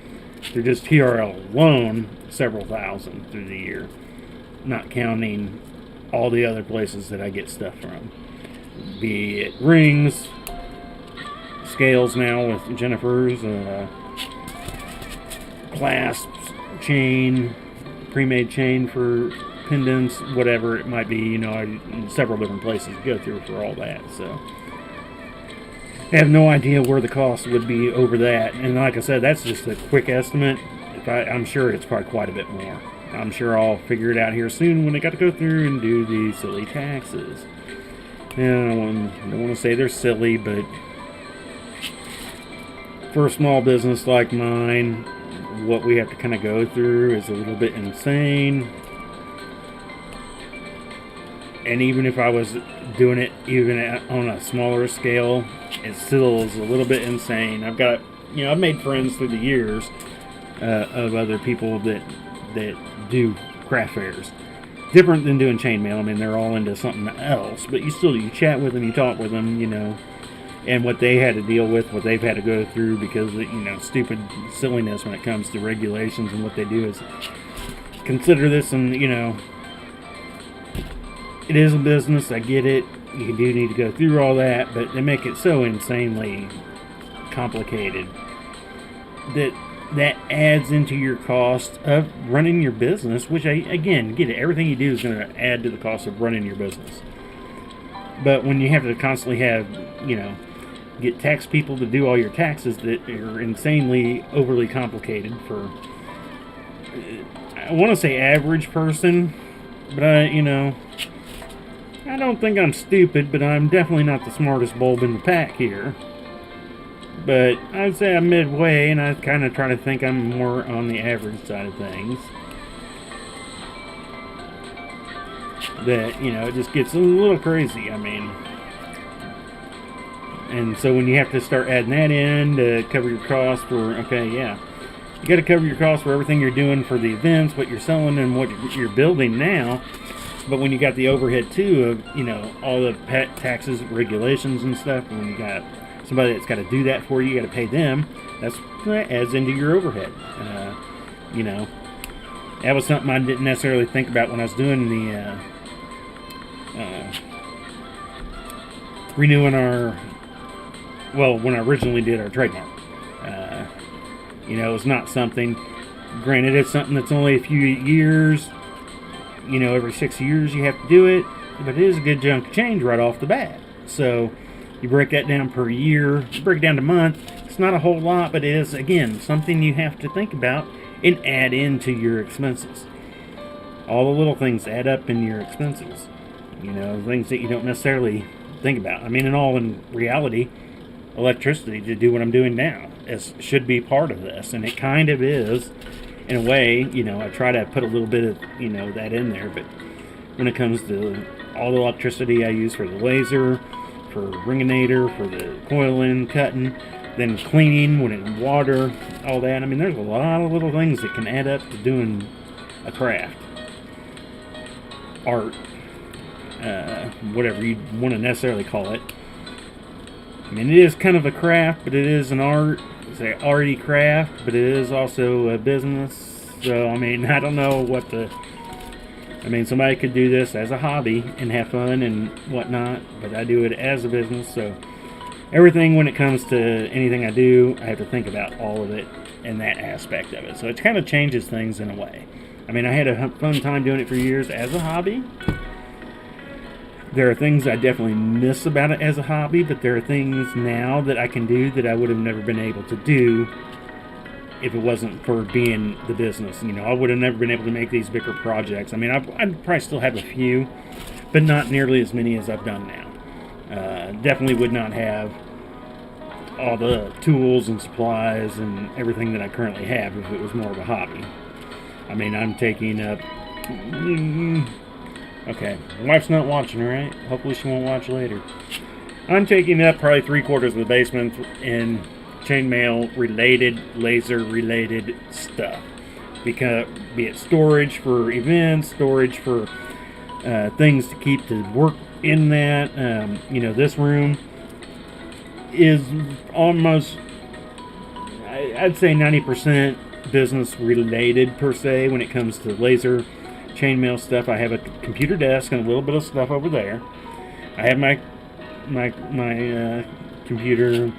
They're just TRL alone, several thousand through the year, not counting all the other places that I get stuff from. Be it rings, scales now with Jennifer's, clasps, chain, pre-made chain for pendants, whatever it might be. Several different places to go through for all that. So I have no idea where the cost would be over that. And like I said, that's just a quick estimate. I'm sure it's probably quite a bit more. I'm sure I'll figure it out here soon when I got to go through and do the silly taxes. And I don't want to say they're silly, but for a small business like mine, what we have to kind of go through is a little bit insane. And even if I was doing it even on a smaller scale, it still is a little bit insane. I've made friends through the years of other people that do craft fairs. Different than doing chainmail. They're all into something else, but you chat with them, you talk with them, and what they had to deal with, what they've had to go through because of, stupid silliness when it comes to regulations, and what they do is consider this, and it is a business. I get it. You do need to go through all that, but they make it so insanely complicated that adds into your cost of running your business, which again, get it. Everything you do is going to add to the cost of running your business. But when you have to constantly have, get tax people to do all your taxes that are insanely overly complicated for, I want to say average person, but I don't think I'm stupid, but I'm definitely not the smartest bulb in the pack here. But I'd say I'm midway, and I kind of try to think I'm more on the average side of things. That, it just gets a little crazy, And so when you have to start adding that in to cover your costs for, you got to cover your costs for everything you're doing for the events, what you're selling, and what you're building now. But when you got the overhead, too, of, all the taxes, regulations, and stuff, and when you got somebody that's got to do that for you, you got to pay them, that adds into your overhead. That was something I didn't necessarily think about when I was doing the renewing when I originally did our trademark. It's not something, granted, it's something that's only a few years, every 6 years you have to do it, but it is a good chunk of change right off the bat. So you break that down per year, you break it down to month, it's not a whole lot, but it is, again, something you have to think about and add into your expenses. All the little things add up in your expenses. Things that you don't necessarily think about. In reality, electricity to do what I'm doing now. It should be part of this, and it kind of is, in a way. I try to put a little bit of, that in there, but when it comes to all the electricity I use for the laser, for ringinator, for the coiling, cutting, then cleaning, when it water, all that. I mean, there's a lot of little things that can add up to doing a craft, art, whatever you want to necessarily call it. I mean, it is kind of a craft, but it is an art. It's an arty craft, but it is also a business. So, I mean, I don't know what the... I mean, somebody could do this as a hobby and have fun and whatnot, but I do it as a business, so everything when it comes to anything I do, I have to think about all of it and that aspect of it. So it kind of changes things in a way. I mean, I had a fun time doing it for years as a hobby. There are things I definitely miss about it as a hobby, but there are things now that I can do that I would have never been able to do if it wasn't for being the business. I would have never been able to make these bigger projects. I mean, I'd probably still have a few, but not nearly as many as I've done now. Definitely would not have all the tools and supplies and everything that I currently have if it was more of a hobby. I mean, I'm taking up... Okay, my wife's not watching, right? Hopefully she won't watch later. I'm taking up probably 3/4 of the basement in chainmail related, laser related stuff. Because, be it storage for events, storage for things to keep the work in that. This room is almost, I'd say 90% business related per se when it comes to laser chainmail stuff. I have a computer desk and a little bit of stuff over there. I have my computer,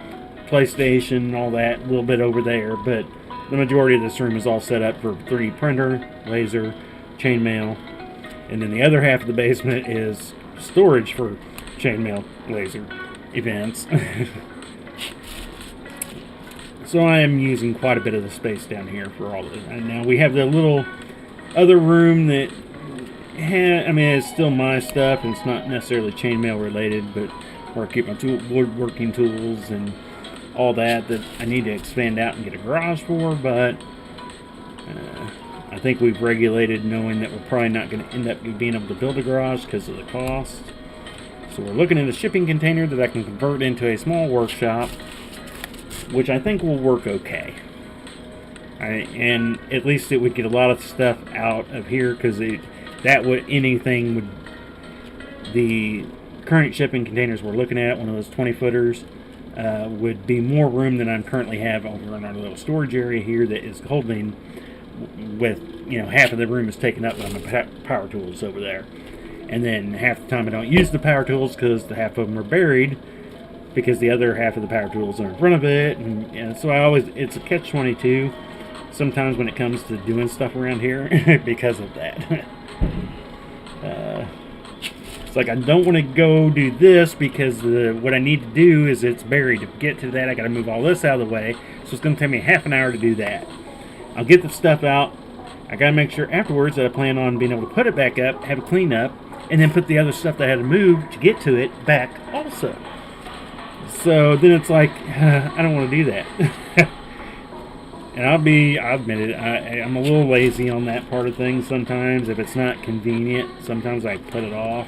PlayStation, all that, a little bit over there, but the majority of this room is all set up for 3D printer, laser, chainmail, and then the other half of the basement is storage for chainmail, laser events. So I am using quite a bit of the space down here for all this. And now we have the little other room that it's still my stuff, and it's not necessarily chainmail related, but where I keep my woodworking tools and all that I need to expand out and get a garage for, but I think we've regulated knowing that we're probably not going to end up being able to build a garage because of the cost. So we're looking at a shipping container that I can convert into a small workshop, which I think will work okay. And at least it would get a lot of stuff out of here, because the current shipping containers we're looking at, one of those 20-footers, would be more room than I currently have over in our little storage area here that is holding with, half of the room is taken up by my power tools over there. And then half the time I don't use the power tools because the half of them are buried, because the other half of the power tools are in front of it. And so it's a catch-22 sometimes when it comes to doing stuff around here because of that. It's like I don't want to go do this because what I need to do is it's buried. To get to that, I got to move all this out of the way. So it's going to take me half an hour to do that. I'll get the stuff out. I got to make sure afterwards that I plan on being able to put it back up, have it cleaned up, and then put the other stuff that I had to move to get to it back also. So then it's like, I don't want to do that. And I'll admit it, I'm a little lazy on that part of things sometimes. If it's not convenient, sometimes I put it off.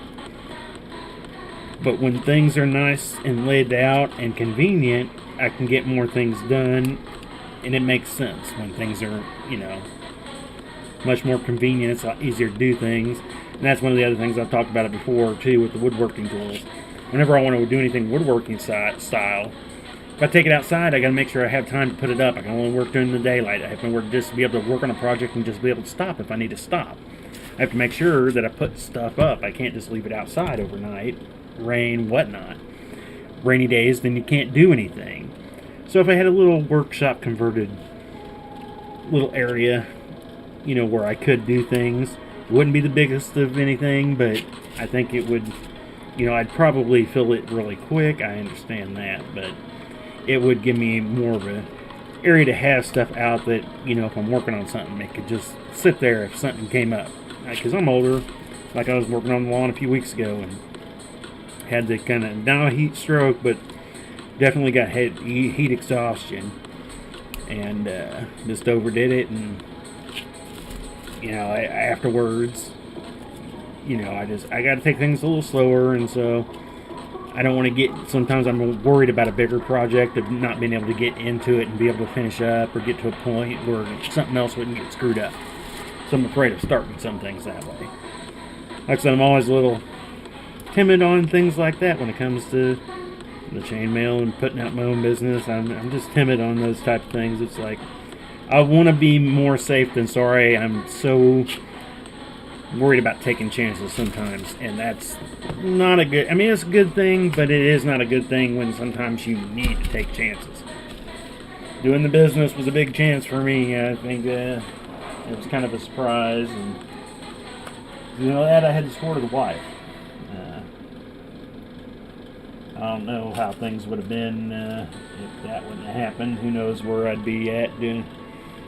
But when things are nice and laid out and convenient, I can get more things done, and it makes sense. When things are, much more convenient, it's a lot easier to do things. And that's one of the other things I've talked about it before, too, with the woodworking tools. Whenever I want to do anything woodworking style, if I take it outside, I got to make sure I have time to put it up. I can only work during the daylight. I have to work just to be able to work on a project and just be able to stop if I need to stop. I have to make sure that I put stuff up. I can't just leave it outside overnight, rain, whatnot. Rainy days, then you can't do anything. So if I had a little workshop converted little area, where I could do things, it wouldn't be the biggest of anything, but I think it would, I'd probably fill it really quick. I understand that, but it would give me more of an area to have stuff out that, if I'm working on something, it could just sit there if something came up. Because I'm older, like I was working on the lawn a few weeks ago and had the kind of, not a heat stroke, but definitely got heat exhaustion, and just overdid it. And afterwards, I got to take things a little slower, and so I don't want to get. Sometimes I'm worried about a bigger project of not being able to get into it and be able to finish up, or get to a point where something else wouldn't get screwed up. So I'm afraid of starting some things that way. Like I said, I'm always a little timid on things like that when it comes to the chainmail and putting out my own business. I'm just timid on those type of things. It's like I want to be more safe than sorry. I'm so worried about taking chances sometimes, and that's not a good. I mean, it's a good thing, but it is not a good thing when sometimes you need to take chances. Doing the business was a big chance for me. I think it was kind of a surprise, and that I had to swear to the wife. I don't know how things would have been if that wouldn't have happened. Who knows where I'd be at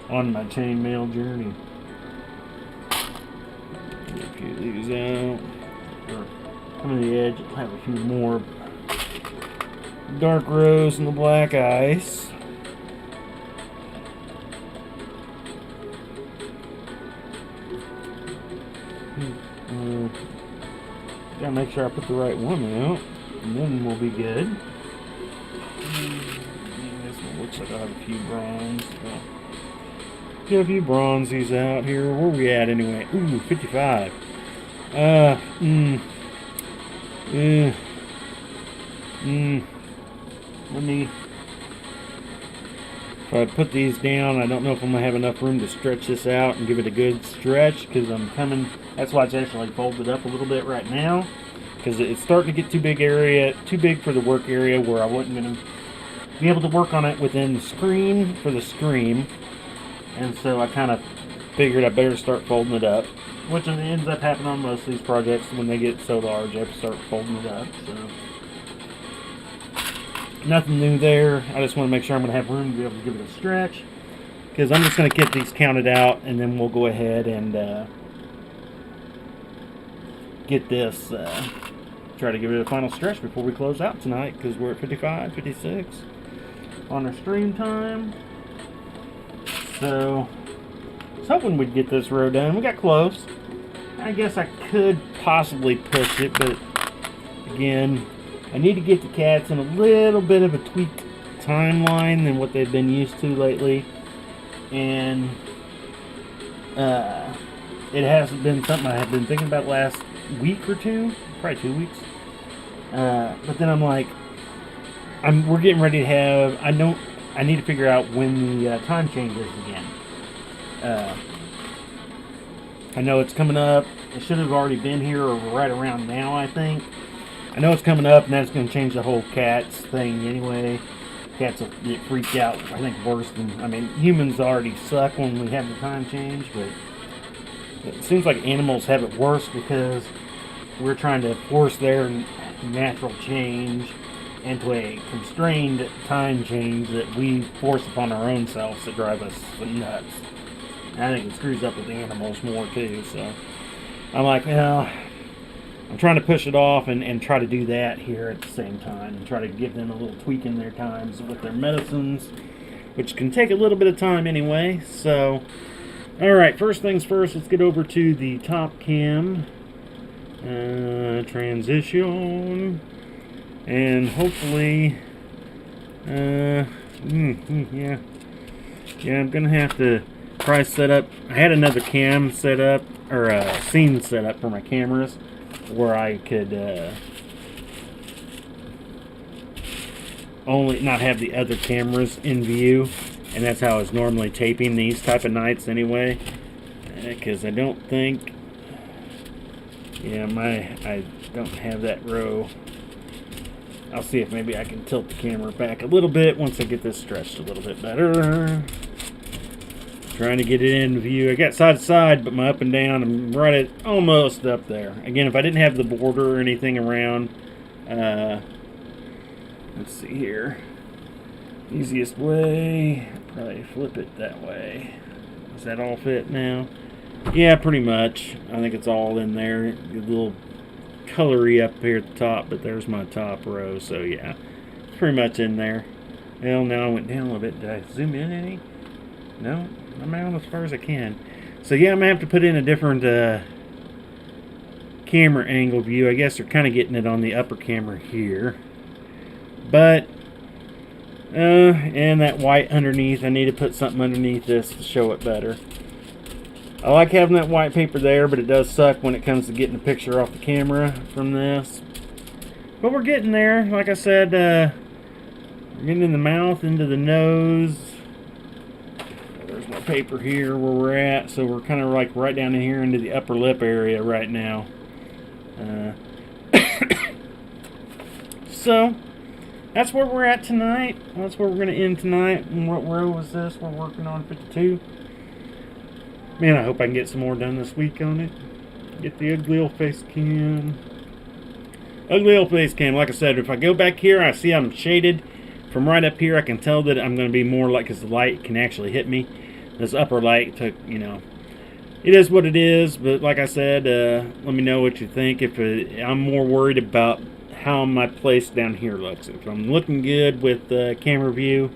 on my chainmail journey. Get a few of these out. Come to the edge. I'll have a few more dark rose and the black ice. Gotta make sure I put the right one out, and then we'll be good. This one looks like I have a few bronze. Get a few bronzies out here. Where are we at anyway? Ooh, 55. Let me. If I put these down, I don't know if I'm gonna have enough room to stretch this out and give it a good stretch, because I'm coming. That's why it's actually folded up a little bit right now, because it's starting to get too big for the work area where I wasn't gonna be able to work on it within the screen for the stream, and so I kind of figured I better start folding it up, which ends up happening on most of these projects. When they get so large, I have to start folding it up. So nothing new there. I just want to make sure I'm going to have room to be able to give it a stretch, because I'm just going to get these counted out, and then we'll go ahead and get this, try to give it a final stretch before we close out tonight, because we're at 55, 56 on our stream time. So I was hoping we'd get this row done. We got close. I guess I could possibly push it, but again, I need to get the cats in a little bit of a tweaked timeline than what they've been used to lately, and it hasn't been something I have been thinking about last week or two, probably 2 weeks. But then I'm like, we're getting ready to have. I need to figure out when the time changes again. I know it's coming up. It should have already been here or right around now, I think. I know it's coming up, and that's going to change the whole cats thing anyway. Cats will get freaked out, I think, worse than... I mean, humans already suck when we have the time change, but it seems like animals have it worse because we're trying to force their natural change into a constrained time change that we force upon our own selves that drive us nuts. And I think it screws up with the animals more, too, so... I'm like, I'm trying to push it off and try to do that here at the same time, and try to give them a little tweak in their times with their medicines, which can take a little bit of time anyway. So, alright, first things first, let's get over to the top cam. Transition. And hopefully, yeah, I'm going to have to try set up. I had another cam set up, or a scene set up for my cameras, where I could only not have the other cameras in view, and that's how I was normally taping these type of nights anyway, because I don't think, I don't have that row. I'll see if maybe I can tilt the camera back a little bit once I get this stretched a little bit better. Trying to get it in view. I got side to side, but my up and down, I'm right at almost up there. Again, if I didn't have the border or anything around, let's see here. Easiest way, probably flip it that way. Does that all fit now? Yeah, pretty much. I think it's all in there. A little colory up here at the top, but there's my top row, so yeah. pretty much in there. Well, now I went down a little bit. Did I zoom in any? No, I'm out as far as I can. So yeah, I'm going to have to put in a different camera angle view. I guess they're kind of getting it on the upper camera here. But, and that white underneath, I need to put something underneath this to show it better. I like having that white paper there, but it does suck when it comes to getting a picture off the camera from this. But we're getting there. Like I said, we're getting in the mouth, into the nose. There's my paper here where we're at. So we're kind of like right down in here into the upper lip area right now. So that's where we're at tonight. That's where we're going to end tonight. And what row was this? We're working on 52. Man, I hope I can get some more done this week on it. Get the ugly old face cam. Ugly old face cam. Like I said, if I go back here, I see I'm shaded. From right up here, I can tell that I'm going to be more like, because the light can actually hit me. This upper light took, you know, it is what it is. But like I said, let me know what you think. If I'm more worried about how my place down here looks. If I'm looking good with camera view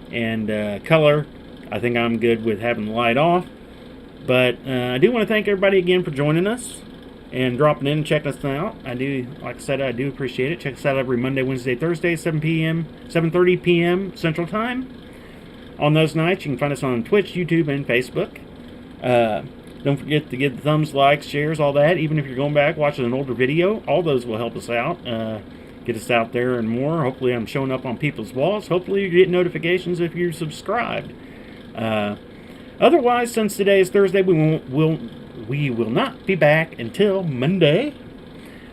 and color, I think I'm good with having the light off. But I do want to thank everybody again for joining us and dropping in and checking us out. I do, like I said, I do appreciate it. Check us out every Monday, Wednesday, Thursday, 7:30 p.m. Central Time. On those nights, you can find us on Twitch, YouTube, and Facebook. Don't forget to give the thumbs, likes, shares, all that. Even if you're going back watching an older video, all those will help us out. Get us out there and more. Hopefully, I'm showing up on people's walls. Hopefully, you get notifications if you're subscribed. Otherwise, since today is Thursday, we will not be back until Monday.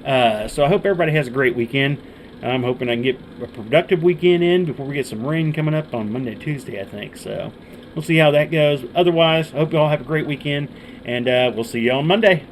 So I hope everybody has a great weekend. I'm hoping I can get a productive weekend in before we get some rain coming up on Monday, Tuesday, I think. So we'll see how that goes. Otherwise, I hope you all have a great weekend, and we'll see you on Monday.